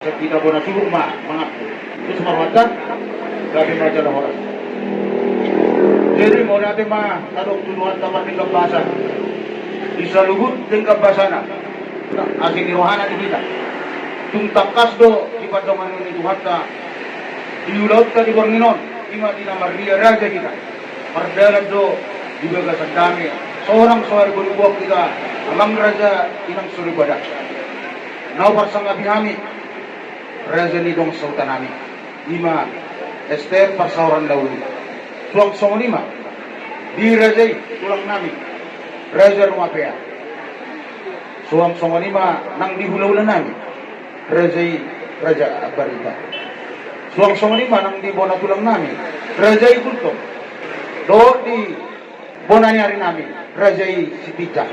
Kita bona suruh mengaku. Itu semua wajar, tapi raja lah orang. Jadi mau nanti mah taruh tuduhan taman di kebasan. Bisa luhut di kebasana. Asin di rohana di kita. Tuntak kasdo di patungan ini Tuhan ta. Di ulaut ta di Bornginon. Ima di nama Ria Raja kita. Perdalam do di bagasan dami. Seorang suara buat kita. Amang Raja inang suri badak. Nau bersama bihami. Raja ni dong sultanami ima Esther pasauran lauli suang song lima di rajai tulang nami Raja Rumapea suang song lima nang di hula-hula nami rajai Raja Abarita suang song lima nang di bona tulang nami Rajai Kulto do di bona ni hari nami Rajai Sitija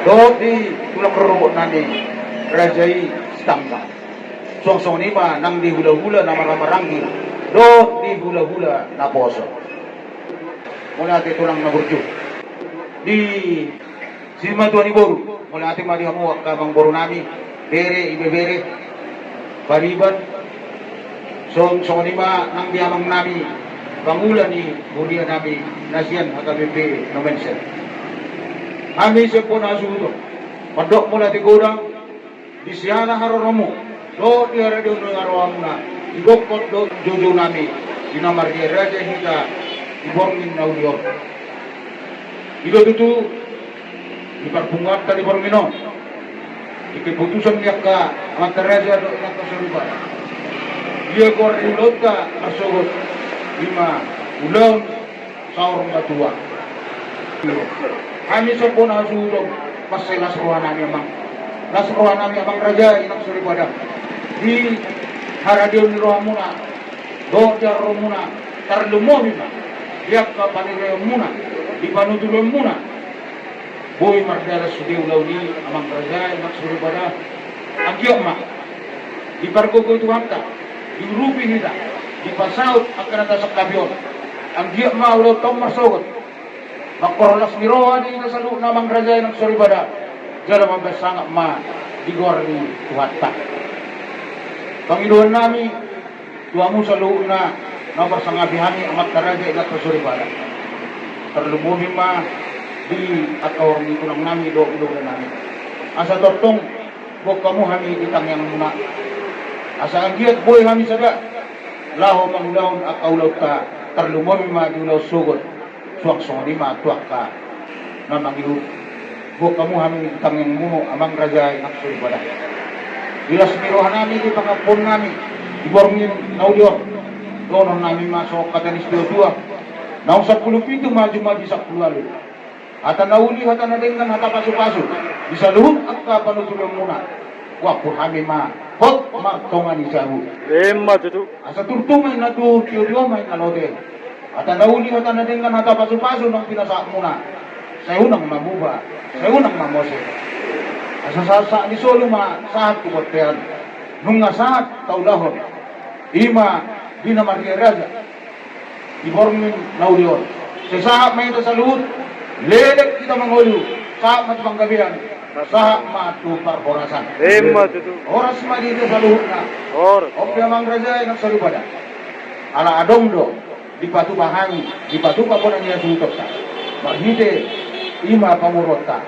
do di tulang robot nami Rajai Stamba song-song ni ma nang di hula-hula na maramarangi do di hula-hula na poso mula ati tulang na burjo di sima tuan iboru mula ati madihamu kamang boru nami bere ibe bere pariban song-song ni ma nang di amang nami pangula ni hulia nami nasian HKBP no mention kami sepon asudo padok mula ati godang di siana haroromo do di radio no arawamna ibokot do jojo nami dinamar dia Raja hingga diborngin naudior ido tutu diperpungat tadi borngino keputusan niya ka amat Raja do inak kasarupa dia kor ilot ka kasogot lima ulang saurong batua kami sepon asudong paselas rohan nami amang Raja inak suripada di haradio ni rohamuna do jaro muna tarlumo bima yak ka panire muna di panutulo muna boy mardala sudiu launi amang Raja inak suripada agyo ma di pargogo tuanta di rupi hita di pasaut akan tasak kabion agyo ma ulo tom masogot makorlas ni roha di nasalu namang Raja inak suripada jara mabasanga ma di gorni tuanta Panginoon nami, tuamu sa loob na nabarsangabihan amat Raja ilat kasuribala. Terlumubing ma di atawar nito lang nami do-do na namin. Asa tortong, buk kamu kami ditang yang muna. Asa agiat boy kami sada, laho pangulahon at aulaw ka, terlumubing ma di ulaw sugod, suwak song lima tuwak ka, na mangihu. Buk kamu kami ditang yang muno, amang Raja ilat kasuribala. Bilas mirohan namin di pangapon namin iborngin naudior doon namin masok katanis dua naong sa pulupito maju-maju sa pulualo at nauli hata na din kan hata paso-paso bisa luhut at kapanutulong muna wapo kami ma hot magtongan isahu tutu asa turtumay na to tiyo may nalote at nauli hata na din kan hata paso-paso ng pinasak muna sa unang mamuba sa unang mamose Asasasa ni solo ma saat kubotean nunga saat taulahon ima dina Maria Raja ibormin naudior sa may ito sa luhut lelek kita mangulu saat mat panggabihan saat matupar orasan tutu oras ma dito sa luhut na opya mang Raja inak salubada ala adong do di patu bahani di patu kaponan niya suutok ta mahide ima pamurot ta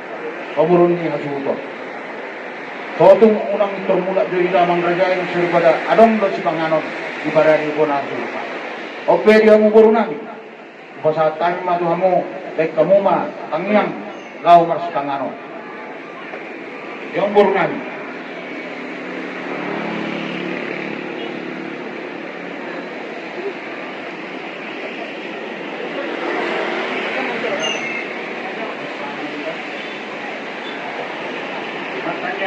pamurun niya suutok Totong unang termula dari damang Raja yang daripada adong do si panganon di barari ko na supa. O pwede mo buru nami. Basa tayo maduhamo like kamu ma tangyang lao mars panganon. Yung buru nami.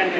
Ini